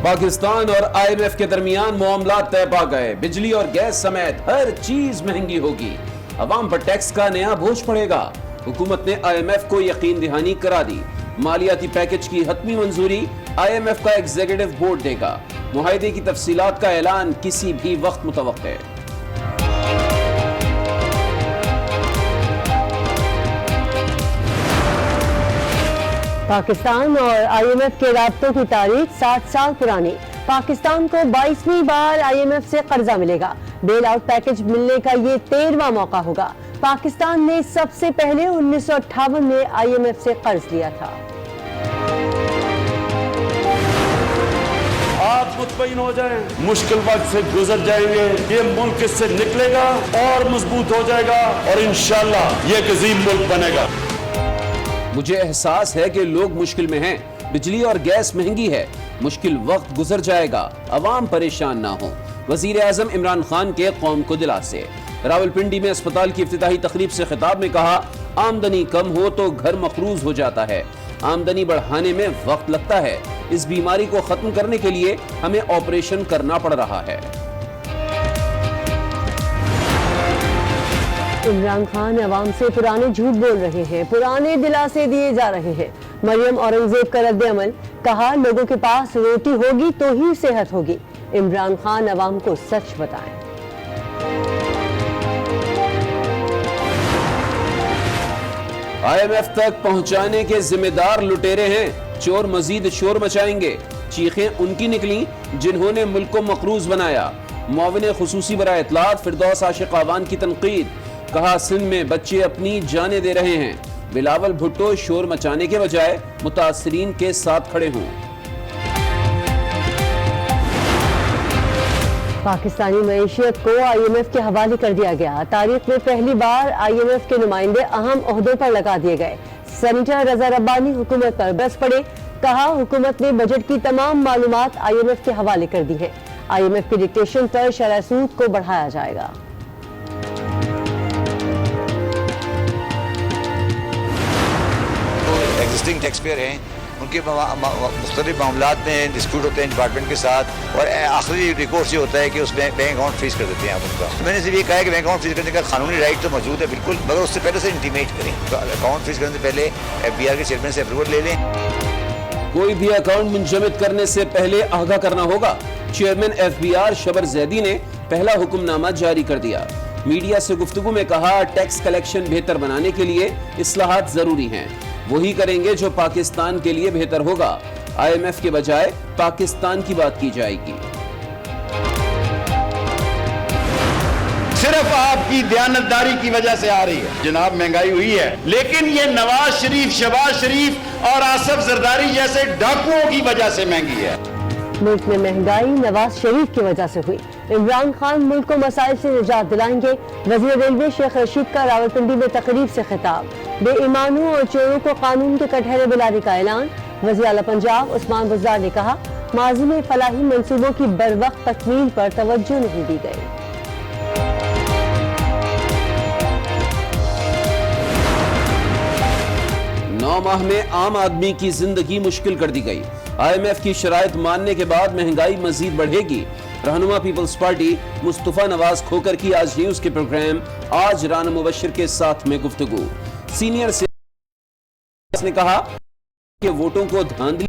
پاکستان اور IMF کے درمیان معاملات طے پا گئے. بجلی اور گیس سمیت ہر چیز مہنگی ہوگی. عوام پر ٹیکس کا نیا بوجھ پڑے گا. حکومت نے IMF کو یقین دہانی کرا دی. مالیاتی پیکج کی حتمی منظوری IMF کا ایگزیکٹو بورڈ دے گا. معاہدے کی تفصیلات کا اعلان کسی بھی وقت متوقع ہے. پاکستان اور IMF کے رابطوں کی تاریخ 60 سال پرانی. پاکستان کو 22ویں بار IMF سے قرضہ ملے گا. بیل آؤٹ پیکج ملنے کا یہ 13واں موقع ہوگا. پاکستان نے سب سے پہلے 1958 میں IMF سے قرض لیا تھا. آپ مطمئن ہو جائیں, مشکل وقت سے گزر جائیں گے. یہ ملک اس سے نکلے گا اور مضبوط ہو جائے گا اور انشاءاللہ یہ ایک عظیم ملک بنے گا. مجھے احساس ہے کہ لوگ مشکل میں ہیں. بجلی اور گیس مہنگی ہے. مشکل وقت گزر جائے گا. عوام پریشان نہ ہوں. وزیر اعظم عمران خان کے قوم کو دلاسے. راولپنڈی میں اسپتال کی افتتاحی تقریب سے خطاب میں کہا, آمدنی کم ہو تو گھر مقروض ہو جاتا ہے. آمدنی بڑھانے میں وقت لگتا ہے. اس بیماری کو ختم کرنے کے لیے ہمیں آپریشن کرنا پڑ رہا ہے. عمران خان عوام سے پرانے جھوٹ بول رہے ہیں, پرانے دلاسے دیے جا رہے ہیں. مریم اورنگزیب کا رد عمل, کہا لوگوں کے پاس روٹی ہوگی تو ہی صحت ہوگی. عمران خان عوام کو سچ بتائیں. IMF تک پہنچانے کے ذمہ دار لٹیرے ہیں. چور مزید شور مچائیں گے. چیخیں ان کی نکلیں جنہوں نے ملک کو مقروض بنایا. معاون خصوصی برائے اطلاعات فردوس عاشق آوان کی تنقید, کہا سندھ میں بچے اپنی جانیں دے رہے ہیں. بلاول بھٹو شور مچانے کے بجائے متاثرین کے ساتھ کھڑے ہوں. پاکستانی معیشت کو IMF کے حوالے کر دیا گیا. تاریخ میں پہلی بار IMF کے نمائندے اہم عہدوں پر لگا دیے گئے. سینیٹر رضا ربانی حکومت پر برس پڑے, کہا حکومت نے بجٹ کی تمام معلومات IMF کے حوالے کر دی ہیں. IMF کی ڈکٹیشن پر شرح سود کو بڑھایا جائے گا. ایگزسٹنگ ٹیکس پیئر ہیں, ان کے مختلف معاملات میں ڈسپیوٹ ہوتے ہیں ڈپارٹمنٹ کے ساتھ, اور آخری ریکورس یہ ہوتا ہے کہ اس میں بینک اکاؤنٹ فریز کر دیتے ہیں آپ ان کا. میں نے صرف یہ کہا ہے کہ بینک اکاؤنٹ فریز کرنے کا قانونی رائٹ تو موجود ہے بالکل, مگر اس سے پہلے سے انٹیمیٹ کریں. اکاؤنٹ فریز کرنے سے پہلے FBR کے چیئرمین سے اپروول لے لیں. کوئی بھی اکاؤنٹ منجمد کرنے سے پہلے آگاہ کرنا ہوگا. چیئرمین FBR شبر زیدی نے پہلا حکم نامہ جاری کر دیا. میڈیا سے گفتگو میں کہا ٹیکس کلیکشن بہتر بنانے کے لیے اصلاحات ضروری ہیں. وہی کریں گے جو پاکستان کے لیے بہتر ہوگا. IMF کے بجائے پاکستان کی بات کی جائے گی. صرف آپ کی دیانتداری کی وجہ سے آ رہی ہے. جناب مہنگائی ہوئی ہے, لیکن یہ نواز شریف, شہباز شریف اور آصف زرداری جیسے ڈاکوؤں کی وجہ سے مہنگی ہے. ملک میں مہنگائی نواز شریف کی وجہ سے ہوئی. عمران خان ملک کو مسائل سے نجات دلائیں گے. وزیر ریلوے شیخ رشید کا راولپنڈی میں تقریب سے خطاب. بے ایمانوں اور چوروں کو قانون کے کٹہرے بلانے کا اعلان. وزیر اعلیٰ پنجاب عثمان بزدار نے کہا ماضی میں فلاحی منصوبوں کی بروقت تکمیل پر توجہ نہیں دی گئی. 9 ماہ میں عام آدمی کی زندگی مشکل کر دی گئی. IMF کی شرائط ماننے کے بعد مہنگائی مزید بڑھے گی. رہنما پیپلز پارٹی مصطفیٰ نواز کھوکر کی آج نیوز کے پروگرام آج رانا مبشر کے ساتھ میں گفتگو. سینئر سیاسی نے کہا کہ ووٹوں کو دھاندلی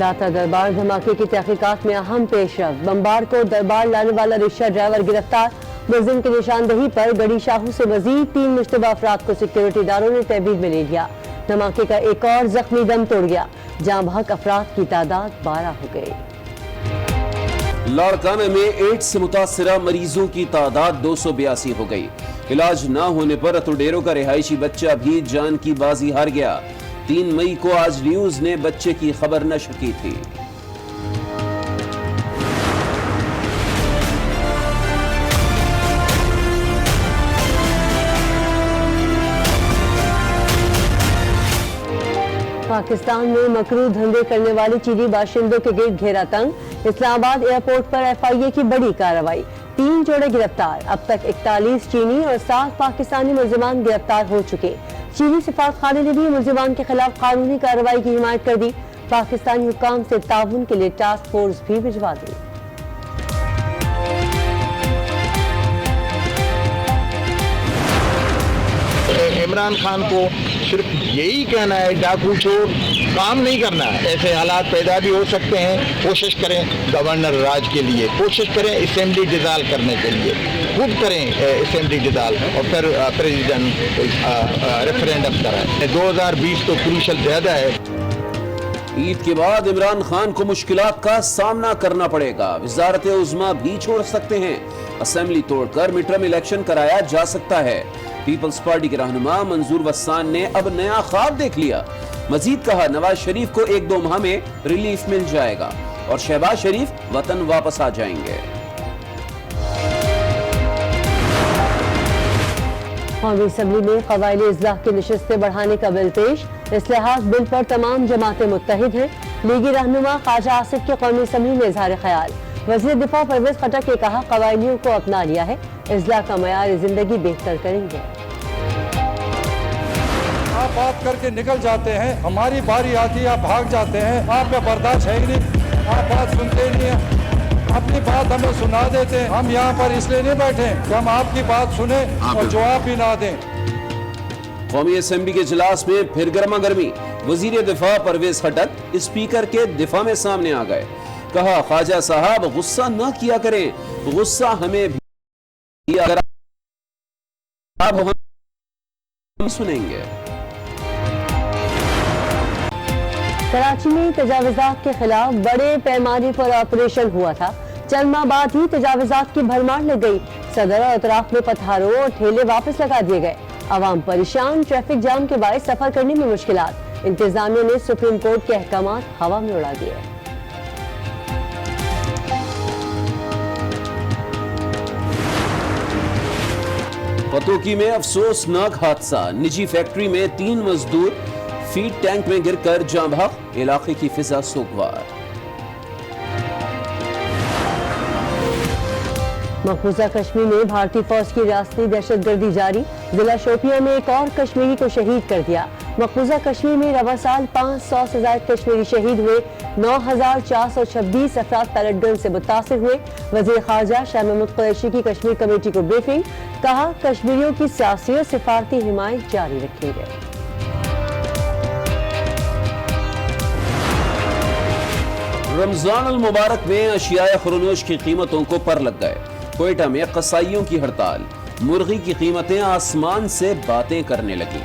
داتا دربار دھماکے کی تحقیقات میں اہم پیش رفت. بمبار کو دربار لانے والا رکشہ ڈرائیور گرفتار. ملزم کی نشاندہی پر گڑی شاہو سے مزید 3 مشتبہ افراد کو سیکیورٹی اداروں نے تحویل میں لے لیا. دھماکے کا ایک اور زخمی دم توڑ گیا. جاں بحق افراد کی تعداد 12 ہو گئی. لاڑکانہ میں ایڈز سے متاثرہ مریضوں کی تعداد 282 ہو گئی. علاج نہ ہونے پر اتوڈیرو کا رہائشی بچہ بھی جان کی بازی ہار گیا. 3 مئی کو آج نیوز نے بچے کی خبر نشر کی تھی. पाकिस्तान में मकरू धंधे करने वाले चीनी बाशिंदों के गिर्द घेरा तंग। इस्लामाबाद एयरपोर्ट पर FIA की बड़ी कार्रवाई, 3 जोड़े गिरफ्तार। अब तक 41 चीनी और 7 पाकिस्तानी मुलजिमान गिरफ्तार हो चुके। चीनी सिफारतखाने ने भी मुलजिमान के खिलाफ कानूनी कार्रवाई की हिमायत कर दी। पाकिस्तानी हुक्काम से ताउन के लिए टास्क फोर्स भी भिजवा दी। इमरान खान को सिर्फ यही कहना है डाकू छोड़, काम नहीं करना है। ऐसे हालात पैदा भी हो सकते हैं। कोशिश करें गवर्नर राज के लिए, कोशिश करें असेंबली डिज़ाल्व करने के लिए, खुद करें असेंबली डिज़ाल्व और फिर प्रेसिडेंट रेफरेंडम कराएं। 2020 तो क्रूशल ज़्यादा है। ईद के बाद इमरान खान को मुश्किलात का सामना करना पड़ेगा। वजारत उज़्मा भी छोड़ सकते हैं। असेंबली तोड़कर मिड टर्म इलेक्शन कराया जा सकता है। पीपल्स पार्टी के रहनुमा मंजूर वस्सान ने अब नया ख्वाब देख लिया। मजीद कहा, नवाज शरीफ को 1-2 माह में रिलीफ मिल जाएगा और शहबाज शरीफ वतन वापस आ जाएंगे। कौमी असम्बली में क़बाइली इज़्लाह की नशिस्तें बढ़ाने का बिल पेश। इस्लाहात बिल पर तमाम जमातें मुत्तहिद हैं। लीगी रहनुमा ख्वाजा आसिफ के कौमी असम्बली में इज़हार ख्याल। वज़ीर दिफा परवेज खटक ने कहा, क़बाइलियों को अपना लिया है, इज़्लाह का मयार ज़िंदगी बेहतर करेंगे। आप बात करके निकल जाते हैं, हमारी बारी आती है आप भाग जाते हैं। आप में बर्दाश्त है नहीं, आप बात सुनते नहीं हैं, अपनी बात हमें सुना देते हैं। हम यहाँ पर इसलिए नहीं बैठे कि हम आपकी बात सुने और जवाब भी ना दें। कौमी असम्बली के इजलास में फिर गर्मा गर्मी। वजीर दिफा परवेज खटक स्पीकर के दिफा में सामने आ गए। कहा, ख्वाजा साहब गुस्सा न किया करें, गुस्सा हमें भी अगर आप हम सुनेंगे। कराची में तजावुज़ात के खिलाफ बड़े पैमाने पर ऑपरेशन हुआ था। चंद माह बाद ही तजावुज़ात की भरमार लग गई। सदर और अतराफ में पत्थरों और ठेले वापस लगा दिए गए। अवाम परेशान, ट्रैफिक जाम के बायस सफर करने में मुश्किलात। इंतजामिया ने सुप्रीम कोर्ट के अहकामात हवा में उड़ा दिए। पतोकी में अफसोसनाक हादसा। निजी फैक्ट्री में 3 मजदूर फीड टैंक में गिरकर जाँ बहक। इलाके की फिजा सोगवार। मकबूजा कश्मीर में भारतीय फौज की रियासती दहशतगर्दी जारी। जिला शोपियां में एक और कश्मीरी को शहीद कर दिया। मकबूजा कश्मीर में रवा साल 500 से ज्यादा कश्मीरी शहीद हुए। 9426 अफराद पैलेट गन से मुतासिर हुए। वजीर खारजा शाह महमूद कुरैशी की कश्मीर कमेटी को ब्रीफिंग। कहा, कश्मीरियों की सियासी और सिफारती हिमायत जारी रखेंगे। रमजान अल मुबारक में अशियाए खुरनोश की कीमतों को पर लग गए। कोयटा में कसाईयों की हड़ताल। मुर्गी की कीमतें आसमान से बातें करने लगी।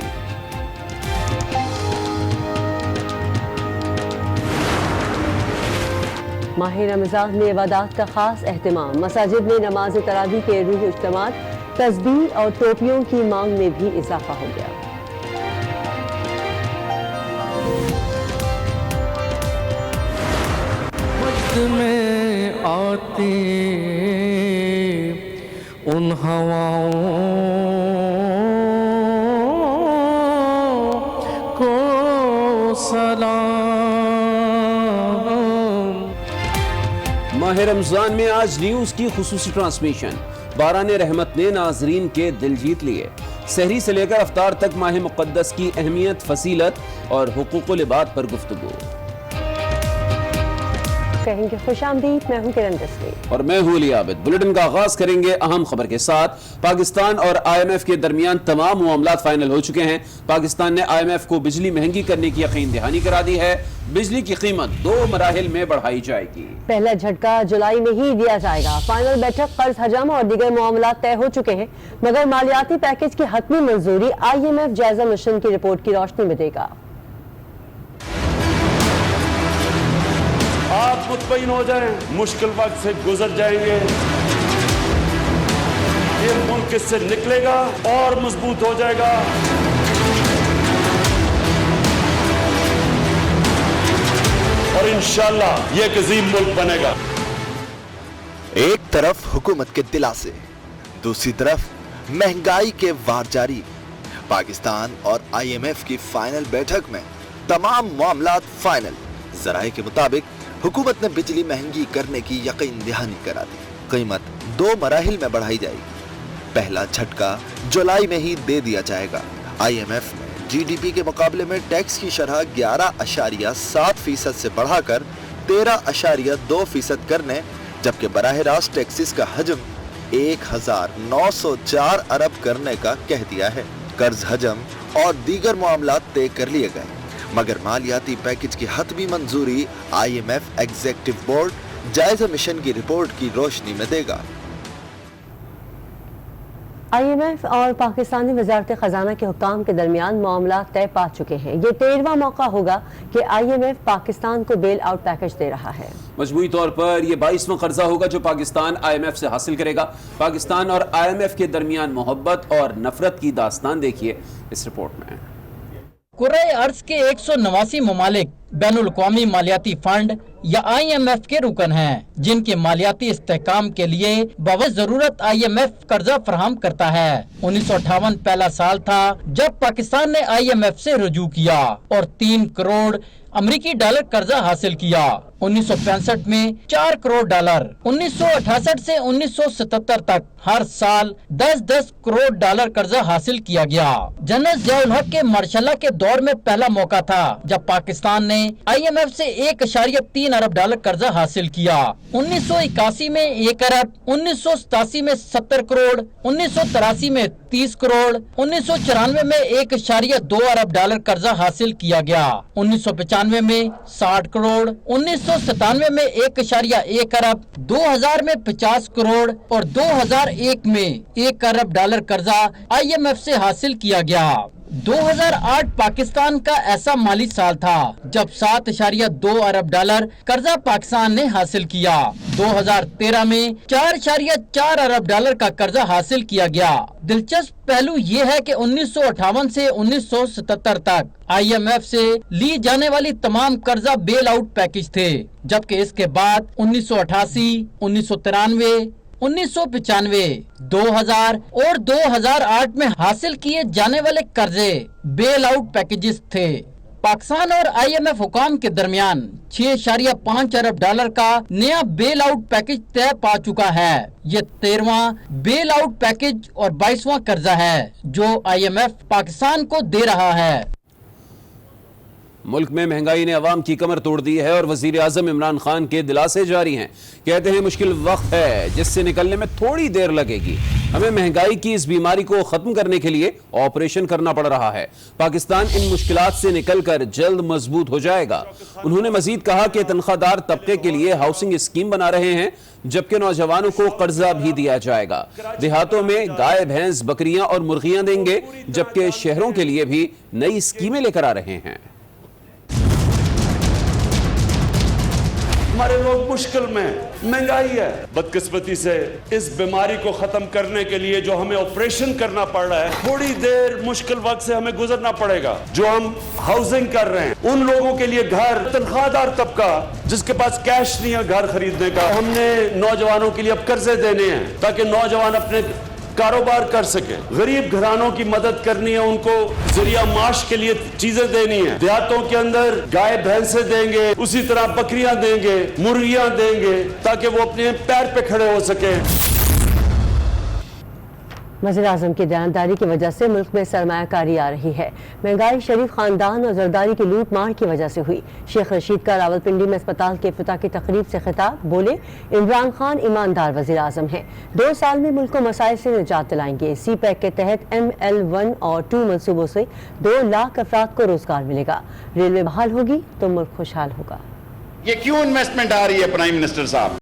माह रमजान में इबादत का खास एहतमाम। मसाजिद में नमाज तरावी के रूह इज्तिमात, तस्बीह और टोपियों की मांग में भी इजाफा हो गया। में आती उन हवाओं को सलाम। माह रमजान में आज न्यूज की खुसूसी ट्रांसमिशन। बाराने रहमत ने नाजरीन के दिल जीत लिए। सहरी से लेकर अफ्तार तक माह मुक़द्दस की अहमियत, फसीलत और हुकूकुल इबाद पर गुफ्तगू। कहेंगे खुशामदीद, मैं हूं किरण दस्ती और मैं हूं अली आबिद। बुलेटिन का आगाज करेंगे अहम खबर के साथ। पाकिस्तान और IMF के दरमियान तमाम मामलात फाइनल हो चुके हैं। पाकिस्तान ने IMF को बिजली महंगी करने की यकीन दहानी करा दी है। बिजली की कीमत 2 मराहिल में बढ़ाई जाएगी। पहला झटका जुलाई में ही दिया जाएगा। फाइनल बैठक, कर्ज हजम और दीगर मामलात तय हो चुके हैं, मगर मालियाती पैकेज की हतमी मंजूरी IMF जायजा मिशन की रिपोर्ट की रोशनी में देगा। आप मुतमईन हो जाएं, मुश्किल वक्त से गुजर जाएंगे। ये मुल्क इससे निकलेगा और मजबूत हो जाएगा। और इंशाअल्लाह ये एक अजीम मुल्क बनेगा। एक तरफ हुकूमत के दिलासे, दूसरी तरफ महंगाई के वार जारी। पाकिस्तान और IMF की फाइनल बैठक में तमाम मामलात फाइनल। जराए के मुताबिक हुकूमत ने बिजली महंगी करने की यकीन दहानी करा दी। कीमत 2 मराहिल में बढ़ाई जाएगी। पहला झटका जुलाई में ही दे दिया जाएगा। IMF ने GDP के मुकाबले में टैक्स की शरह 11.7% से बढ़ाकर 13.2% करने, जबकि बराह रास्त टैक्सेस का हजम 1904 अरब करने का कह दिया है। कर्ज हजम और दीगर मामलात तय कर लिए गए, मगर मालियाती पैकेज की हतमी मंजूरी IMF एग्जीक्यूटिव बोर्ड जायजा मिशन की रिपोर्ट की रोशनी में देगा। IMF और पाकिस्तानी वजारत खजाना के हुक्काम के दरमियान मामला तय पा चुके हैं। ये 13वां मौका होगा कि IMF पाकिस्तान को बेल आउट पैकेज दे रहा है। मजमूई तौर पर यह 22वां कर्जा होगा जो पाकिस्तान IMF से हासिल करेगा। पाकिस्तान और IMF के दरमियान मोहब्बत और नफरत की दास्तान देखिए इस रिपोर्ट में। कुर्रे अर्ज के 189 ममालिक बैनुल अक़वामी मालियाती फंड या IMF के रुकन हैं, जिनके मालियाती इस्तेहकाम के लिए बवज जरूरत IMF कर्जा फराहम करता है। 1958 पहला साल था जब पाकिस्तान ने IMF से रुजू किया और 3 करोड़ अमेरिकी डॉलर कर्जा हासिल किया। 1965 में 4 करोड़ डॉलर, 1968 से 1977 तक हर साल 10-10 करोड़ डॉलर कर्जा हासिल किया गया। जनरल ज़ियाउल हक के मार्शल के दौर में पहला मौका था जब पाकिस्तान ने IMF से 1.3 अरब डॉलर कर्जा हासिल किया। 1981 में 1 अरब, 1987 में 70 करोड़, 1983 में 30 करोड़, 1994 में 1.2 अरब डॉलर कर्जा हासिल किया गया। 1995 में 60 करोड़, 1997 में 1.1 अरब, 2000 में 50 करोड़ और 2001 में 1 अरब डॉलर कर्जा IMF से हासिल किया गया। 2008 पाकिस्तान का ऐसा माली साल था जब 7.2 अरब डॉलर कर्जा पाकिस्तान ने हासिल किया। 2013 में 4.4 अरब डॉलर का कर्जा हासिल किया गया। दिलचस्प पहलू ये है कि 1958 से 1977 तक IMF से ली जाने वाली तमाम कर्जा बेल आउट पैकेज थे, जबकि इसके बाद 1988, 1993, 1995, 2000 और 2008 में हासिल किए जाने वाले कर्जे बेल आउट पैकेजेस थे। पाकिस्तान और IMF हुकाम के दरमियान 6.5 अरब डॉलर का नया बेल आउट पैकेज तय पा चुका है। ये 13वां बेल आउट पैकेज और 22वां कर्जा है जो IMF पाकिस्तान को दे रहा है। मुल्क में महंगाई ने अवाम की कमर तोड़ दी है और वजीर आजम इमरान खान के दिलासे जारी हैं। कहते हैं मुश्किल वक्त है जिससे निकलने में थोड़ी देर लगेगी। हमें महंगाई की इस बीमारी को खत्म करने के लिए ऑपरेशन करना पड़ रहा है। पाकिस्तान इन मुश्किलात से निकलकर जल्द मजबूत हो जाएगा। उन्होंने मजीद कहा कि तनख्वाहदार तबके के लिए हाउसिंग स्कीम बना रहे हैं, जबकि नौजवानों को कर्जा भी दिया जाएगा। देहातों में गाय, भैंस, बकरियां और मुर्गियां देंगे, जबकि शहरों के लिए भी नई स्कीमें लेकर आ रहे हैं। हमारे लोग मुश्किल में, महंगाई है। बदकिस्मती से इस बीमारी को खत्म करने के लिए जो हमें ऑपरेशन करना पड़ रहा है, थोड़ी देर मुश्किल वक्त से हमें गुजरना पड़ेगा। जो हम हाउसिंग कर रहे हैं उन लोगों के लिए घर, तनख्वाहदार तबका जिसके पास कैश नहीं है घर खरीदने का, हमने नौजवानों के लिए अब कर्जे देने हैं ताकि नौजवान अपने कारोबार कर सके। गरीब घरानों की मदद करनी है, उनको जरिया माश के लिए चीजें देनी है। देहातों के अंदर गाय भैंसे देंगे, उसी तरह बकरियां देंगे, मुर्गियां देंगे ताकि वो अपने पैर पे खड़े हो सके। वज़ीर-ए-आज़म की दयानतदारी की वजह से मुल्क में सरमायाकारी आ रही है। महंगाई शरीफ खानदान और जरदारी की लूट मार की वजह से हुई। शेख रशीद का रावलपिंडी में अस्पताल के इफ्तिताह की तकरीब से खिताब, बोले इमरान खान ईमानदार वज़ीर-ए-आज़म हैं, 2 साल में मुल्क को मसाइल से निजात दिलाएंगे। CPEC के तहत ML1 और 2 मनसूबों से 2 लाख अफराद को रोजगार मिलेगा। रेलवे बहाल होगी तो मुल्क खुशहाल होगा। ये क्यों इन्वेस्टमेंट आ रही है प्राइम मिनिस्टर साहब?